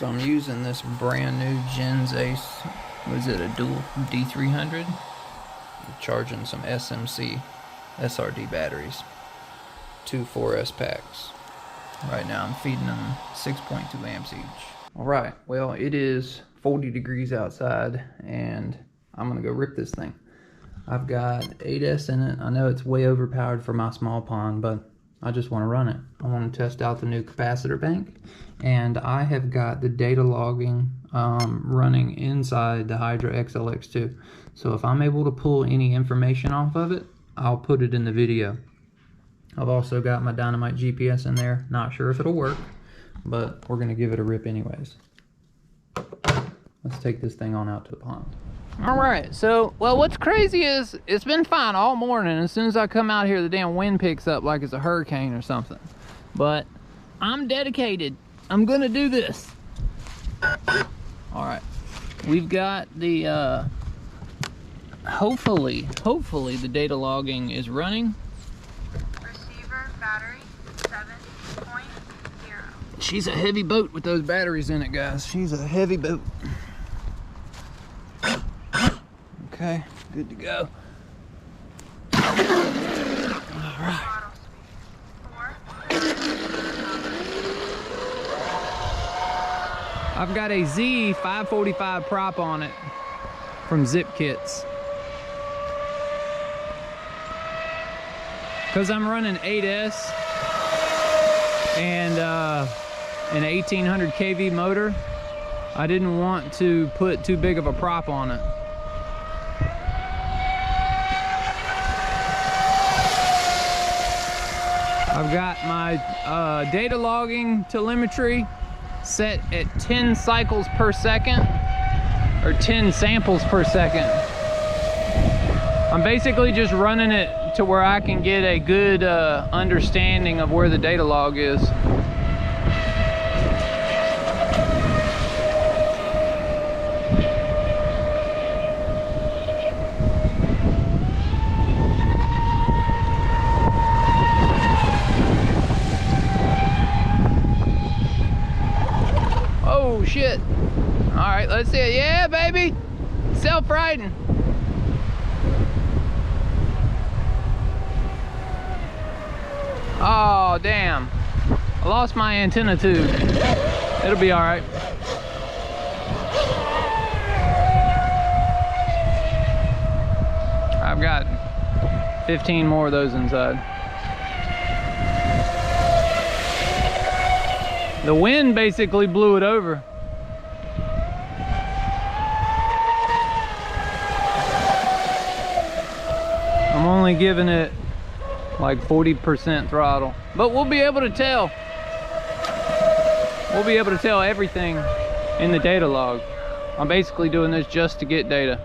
So I'm using this brand new Gens Ace, what is it, a dual D300? I'm charging some SMC SRD batteries, 2 4S packs. Right now I'm feeding them 6.2 amps each. Alright, well it is 40 degrees outside and I'm gonna go rip this thing. I've got 8S in it. I know it's way overpowered for my small pond, but I just want to run it. I want to test out the new capacitor bank, and I have got the data logging running inside the Hydra XLX2. So if I'm able to pull any information off of it, I'll put it in the video. I've also got my Dynamite GPS in there. Not sure if it'll work, but we're going to give it a rip anyways. Let's take this thing on out to the pond. Alright, so, well, what's crazy is it's been fine all morning. As soon as I come out here, the damn wind picks up like it's a hurricane or something. But I'm dedicated. I'm gonna do this. Alright, we've got the, hopefully the data logging is running. Receiver battery 7.0. She's a heavy boat with those batteries in it, guys. She's a heavy boat. Okay, good to go. Alright. I've got a Z545 prop on it from Zip Kits. Because I'm running 8S and an 1800 kV motor, I didn't want to put too big of a prop on it. I've got my data logging telemetry set at 10 cycles per second, or 10 samples per second. I'm basically just running it to where I can get a good understanding of where the data log is. Oh shit. Alright, let's see it. Yeah, baby. Self-riding. Oh, damn. I lost my antenna tube. It'll be alright. I've got 15 more of those inside. The wind basically blew it over. I'm only giving it like 40% throttle, but we'll be able to tell. We'll be able to tell everything in the data log. I'm basically doing this just to get data.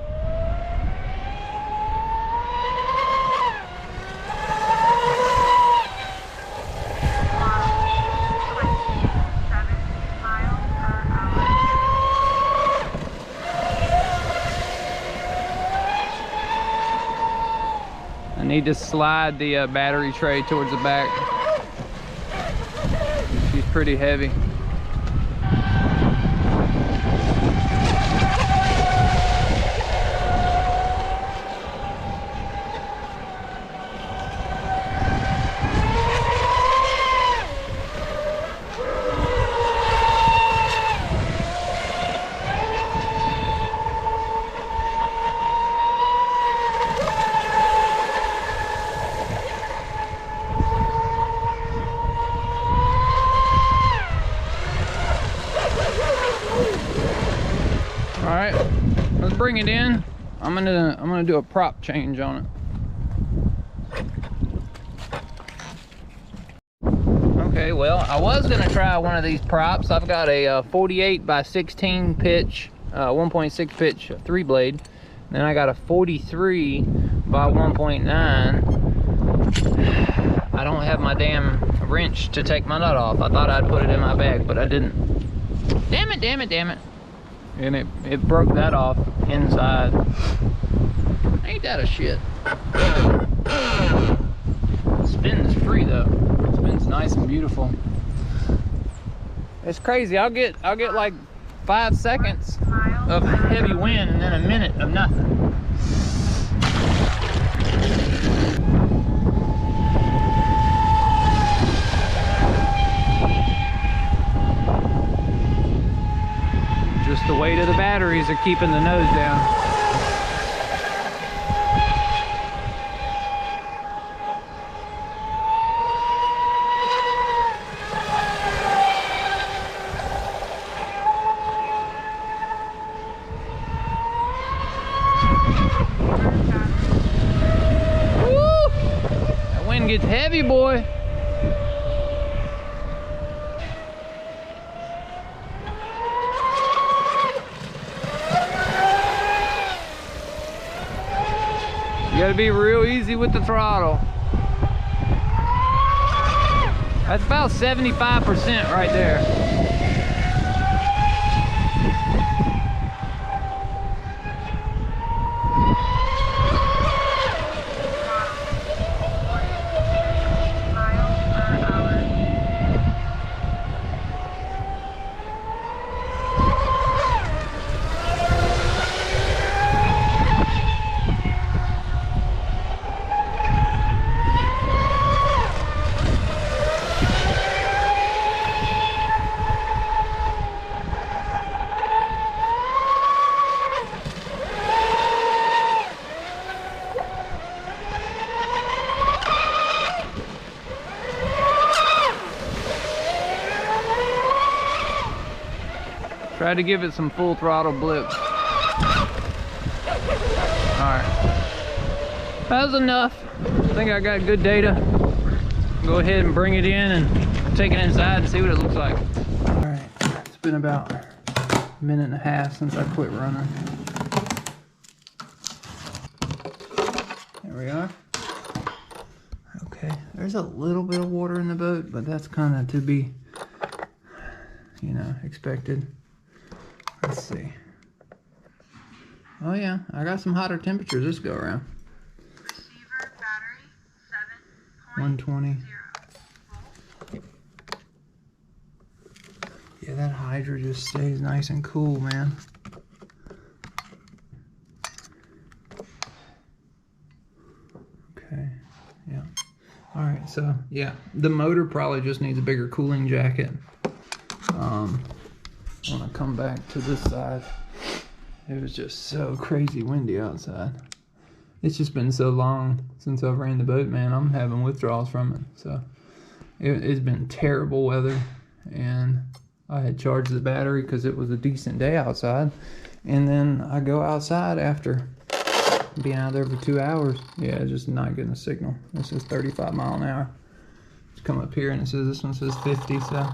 I need to slide the battery tray towards the back. She's pretty heavy. All right, let's bring it in. I'm gonna do a prop change on it. Okay, well, I was gonna try one of these props. I've got a 48 by 16 pitch, 1.6 pitch 3-blade. Then I got a 43 by 1.9. I don't have my damn wrench to take my nut off. I thought I'd put it in my bag, but I didn't. Damn it, damn it, damn it. And it broke that off inside. Ain't that a shit? Spins free though. Spins nice and beautiful. It's crazy. I'll get like 5 seconds of heavy wind and then a minute of nothing. Just the weight of the batteries are keeping the nose down. Gets heavy, boy. You gotta be real easy with the throttle. That's about 75% right there. Try to give it some full throttle blips. Alright. That was enough. I think I got good data. Go ahead and bring it in and take it inside and see what it looks like. Alright, it's been about a minute and a half since I quit running. There we are. Okay, there's a little bit of water in the boat, but that's kind of to be, you know, expected. Let's see. Oh yeah, I got some hotter temperatures this go around. Receiver battery 120. 7.0. Yeah, that Hydra just stays nice and cool, man. Okay, yeah. Alright, so yeah, the motor probably just needs a bigger cooling jacket. I want to come back to this side. It was just so crazy windy outside. It's just been so long since I've ran the boat, man. I'm having withdrawals from it. So it's been terrible weather, and I had charged the battery because it was a decent day outside. And then I go outside after being out there for 2 hours. Yeah, just not getting a signal. This is 35 mile an hour. Just come up here and it says, this one says 50, so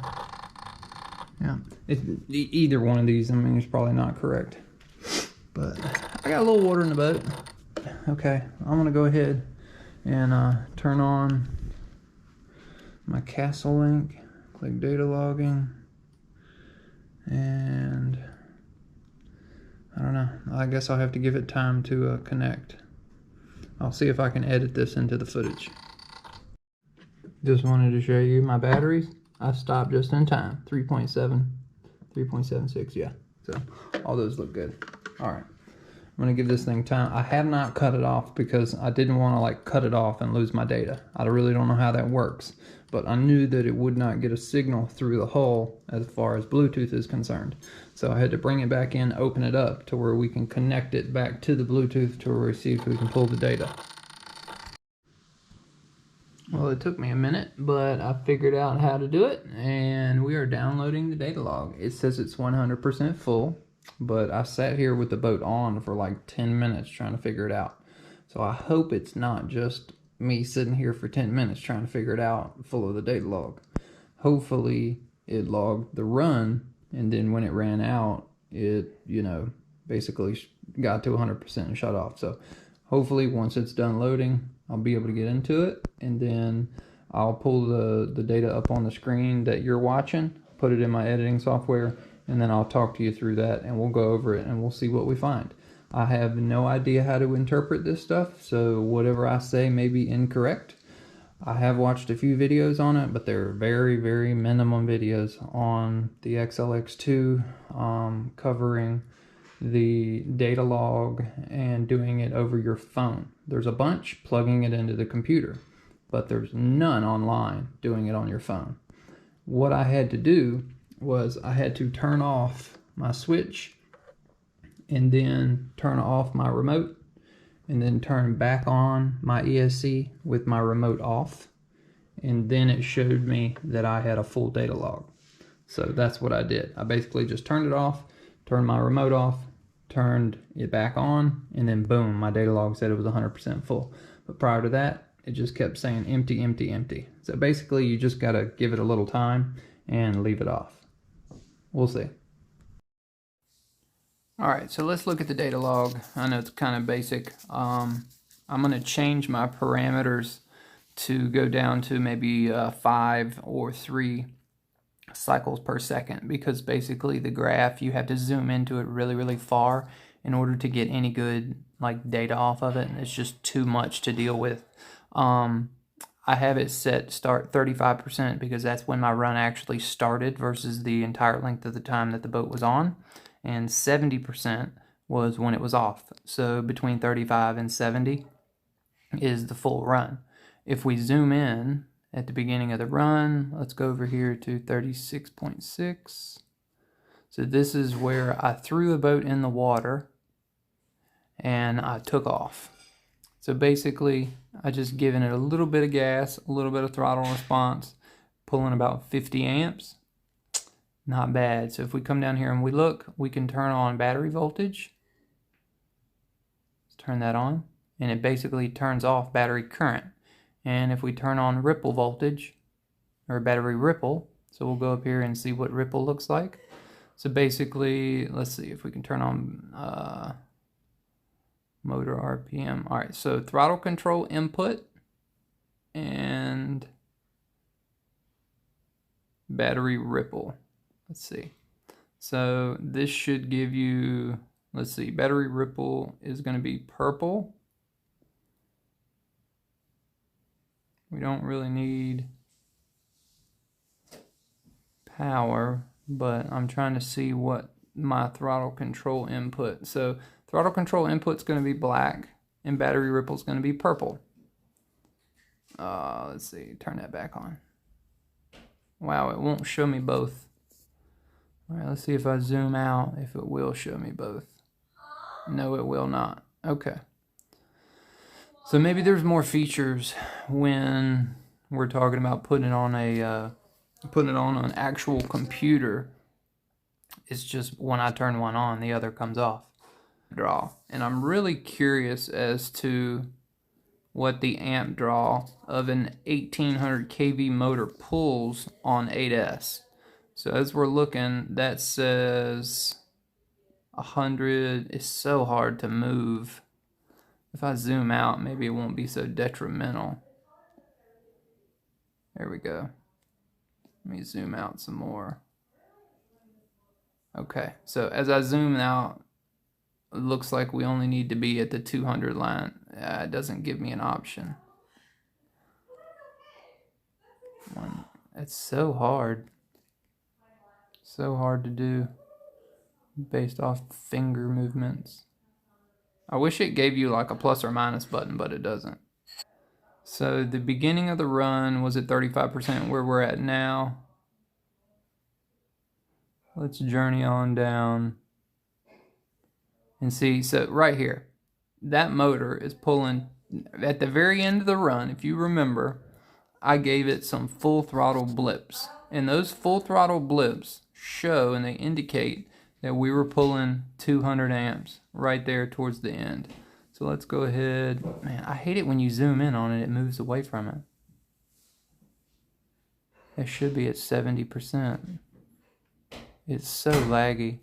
yeah, either one of these, I mean, it's probably not correct. But I got a little water in the boat. Okay, I'm gonna go ahead and turn on my Castle link, click data logging, and I don't know, I guess I'll have to give it time to connect. I'll see if I can edit this into the footage. Just wanted to show you my batteries. I stopped just in time. 3.7, 3.76, yeah. So all those look good. All right, I'm gonna give this thing time. I have not cut it off because I didn't want to like cut it off and lose my data. I really don't know how that works, but I knew that it would not get a signal through the hull as far as Bluetooth is concerned. So I had to bring it back in, open it up to where we can connect it back to the Bluetooth to where we see if we can pull the data. Well, it took me a minute, but I figured out how to do it, and we are downloading the data log. It says it's 100% full, but I sat here with the boat on for like 10 minutes trying to figure it out. So I hope it's not just me sitting here for 10 minutes trying to figure it out full of the data log. Hopefully it logged the run, and then when it ran out, it, you know, basically got to 100% and shut off. So hopefully once it's done loading, I'll be able to get into it, and then I'll pull the data up on the screen that you're watching, put it in my editing software, and then I'll talk to you through that, and we'll go over it and we'll see what we find. I have no idea how to interpret this stuff, so whatever I say may be incorrect. I have watched a few videos on it, but they're very, very minimum videos on the XLX2, covering the data log and doing it over your phone. There's a bunch plugging it into the computer, but there's none online doing it on your phone. What I had to do was I had to turn off my switch and then turn off my remote and then turn back on my ESC with my remote off, and then it showed me that I had a full data log. So that's what I did. I basically just turned it off, turned my remote off, turned it back on, and then boom, my data log said it was 100% full. But prior to that, it just kept saying empty, empty, empty. So basically you just gotta give it a little time and leave it off. We'll see. Alright, so let's look at the data log. I know it's kind of basic. I'm going to change my parameters to go down to maybe 5 or 3 cycles per second, because basically the graph, you have to zoom into it really, really far in order to get any good like data off of it. It's just too much to deal with. I have it set start 35% because that's when my run actually started versus the entire length of the time that the boat was on. And 70% was when it was off. So between 35 and 70 is the full run. If we zoom in at the beginning of the run, let's go over here to 36.6. So this is where I threw the boat in the water and I took off. So basically, I just given it a little bit of gas, a little bit of throttle response, pulling about 50 amps. Not bad. So if we come down here and we look, we can turn on battery voltage. Let's turn that on. And it basically turns off battery current. And if we turn on ripple voltage, or battery ripple, so we'll go up here and see what ripple looks like. So basically, let's see if we can turn on motor RPM. All right, so throttle control input and battery ripple. Let's see. So this should give you, let's see, battery ripple is going to be purple. We don't really need power, but I'm trying to see what my throttle control input. So throttle control input is going to be black and battery ripple is going to be purple. Let's see, turn that back on. Wow, it won't show me both. All right, let's see if I zoom out, if it will show me both. No, it will not. Okay. So maybe there's more features when we're talking about putting it on an actual computer. It's just when I turn one on, the other comes off. Draw. And I'm really curious as to what the amp draw of an 1800 kV motor pulls on 8S. So as we're looking, that says 100. It's so hard to move. If I zoom out, maybe it won't be so detrimental. There we go. Let me zoom out some more. Okay, so as I zoom out, it looks like we only need to be at the 200 line. It doesn't give me an option. It's so hard. So hard to do based off finger movements. I wish it gave you like a plus or minus button, but it doesn't. So the beginning of the run was at 35% where we're at now. Let's journey on down and see. So right here, that motor is pulling at the very end of the run. If you remember, I gave it some full throttle blips, and those full throttle blips show and they indicate that we were pulling 200 amps right there towards the end. So let's go ahead. Man, I hate it when you zoom in on it, it moves away from it. It should be at 70%. It's so laggy.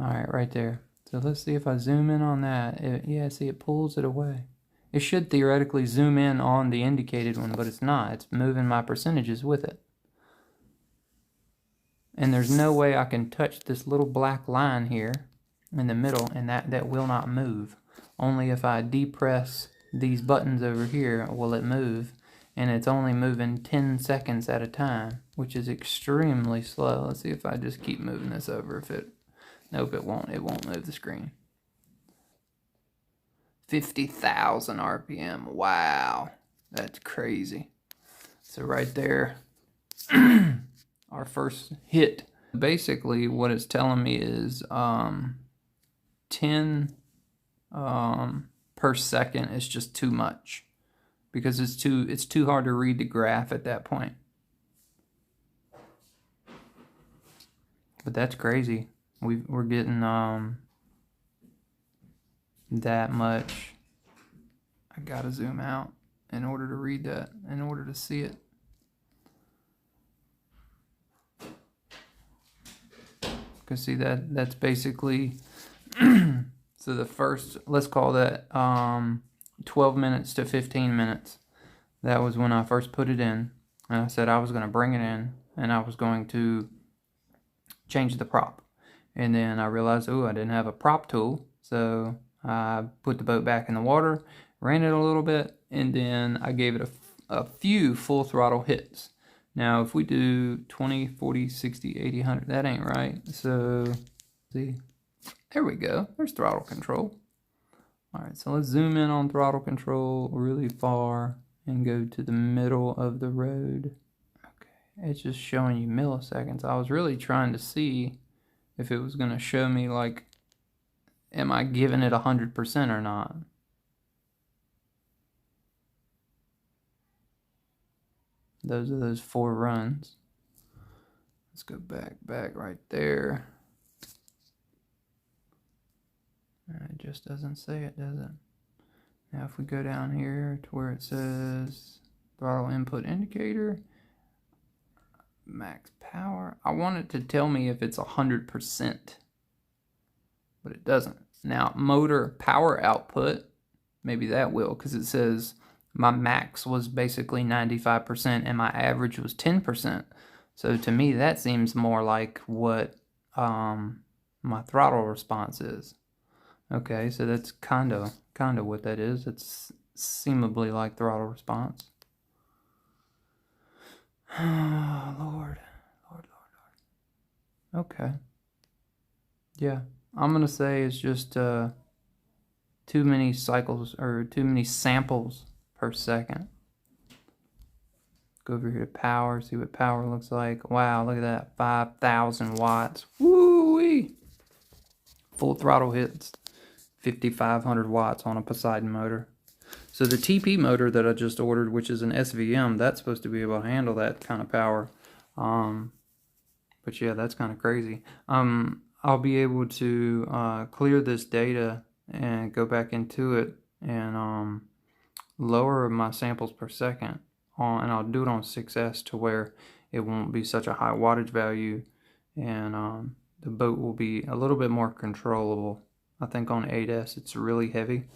Alright, right there. So let's see if I zoom in on that. Yeah, see, it pulls it away. It should theoretically zoom in on the indicated one, but it's not. It's moving my percentages with it. And there's no way I can touch this little black line here in the middle, and that will not move. Only if I depress these buttons over here, will it move? And it's only moving 10 seconds at a time, which is extremely slow. Let's see if I just keep moving this over. If it, nope, it won't move the screen. 50,000 RPM, wow, that's crazy. So right there, our first hit. Basically what it's telling me is 10 per second is just too much, because it's too hard to read the graph at that point. But that's crazy. We're getting that much. I gotta zoom out in order to read that, in order to see it. Because see, that's basically so the first, let's call that 12 minutes to 15 minutes. That was when I first put it in, and I said I was going to bring it in and I was going to change the prop. And then I realized, oh, I didn't have a prop tool, so I put the boat back in the water, ran it a little bit, and then I gave it a few full throttle hits. Now, if we do 20, 40, 60, 80, 100, that ain't right. So, see, there we go. There's throttle control. All right, so let's zoom in on throttle control really far and go to the middle of the road. Okay, it's just showing you milliseconds. I was really trying to see if it was going to show me, like, am I giving it 100% or not? Those are those 4 runs. Let's go back right there. It just doesn't say it, does it? Now if we go down here to where it says throttle input indicator, max power, I want it to tell me if it's 100%, but it doesn't. Now motor power output, maybe that will, because it says my max was basically 95% and my average was 10%. So to me that seems more like what my throttle response is. Okay, so that's kind of what that is. It's seemingly like throttle response. Oh, Lord. Okay. Yeah, I'm gonna say it's just too many cycles, or too many samples per second. Go over here to power, see what power looks like. Wow, look at that, 5,000 watts. Woo-wee! Full throttle hits 5,500 watts on a Posdeidon motor. So the TP motor that I just ordered, which is an SVM, that's supposed to be able to handle that kind of power. But yeah, that's kind of crazy. I'll be able to clear this data and go back into it and lower my samples per second and I'll do it on 6S to where it won't be such a high wattage value, and the boat will be a little bit more controllable. I think on 8S it's really heavy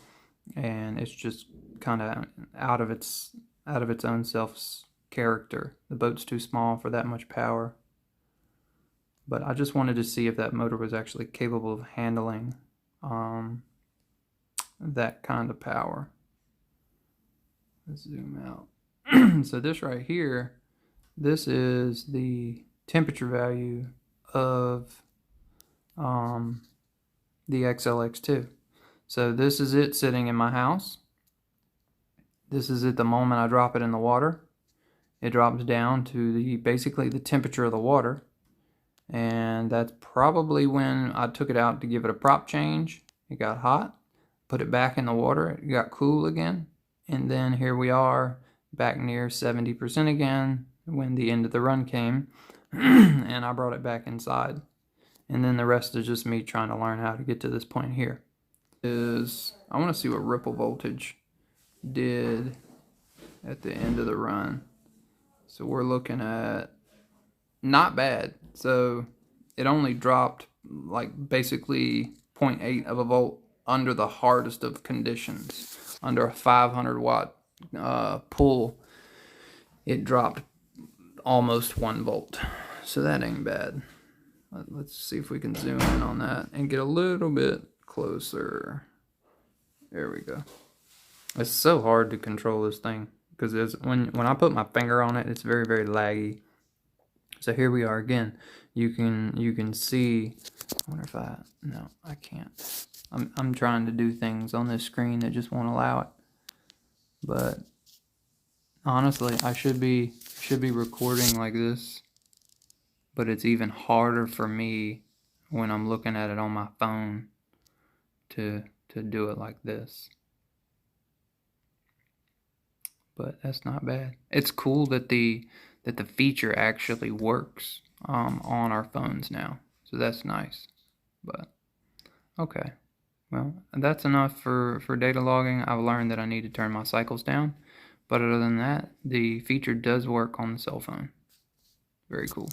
and it's just kind of out of its own self's character. The boat's too small for that much power. But I just wanted to see if that motor was actually capable of handling that kind of power. Let's zoom out. So this right here, this is the temperature value of the XLX2. So this is it sitting in my house. This is it the moment I drop it in the water. It drops down to basically the temperature of the water. And that's probably when I took it out to give it a prop change. It got hot, put it back in the water, it got cool again, and then here we are back near 70% again when the end of the run came, and I brought it back inside. And then the rest is just me trying to learn how to get to this point here. I want to see what ripple voltage did at the end of the run. So we're looking at not bad. So it only dropped like basically 0.8 of a volt under the hardest of conditions. Under a 500 watt pull, it dropped almost 1 volt. So that ain't bad. Let's see if we can zoom in on that and get a little bit closer. There we go. It's so hard to control this thing because when I put my finger on it, it's very, very laggy. So here we are again. You can see. I wonder if no, I can't. I'm trying to do things on this screen that just won't allow it. But honestly, I should be recording like this, but it's even harder for me when I'm looking at it on my phone to do it like this. But that's not bad. It's cool that the feature actually works on our phones now, so that's nice. But okay, well, that's enough for data logging. I've learned that I need to turn my cycles down, but other than that, the feature does work on the cell phone. Very cool.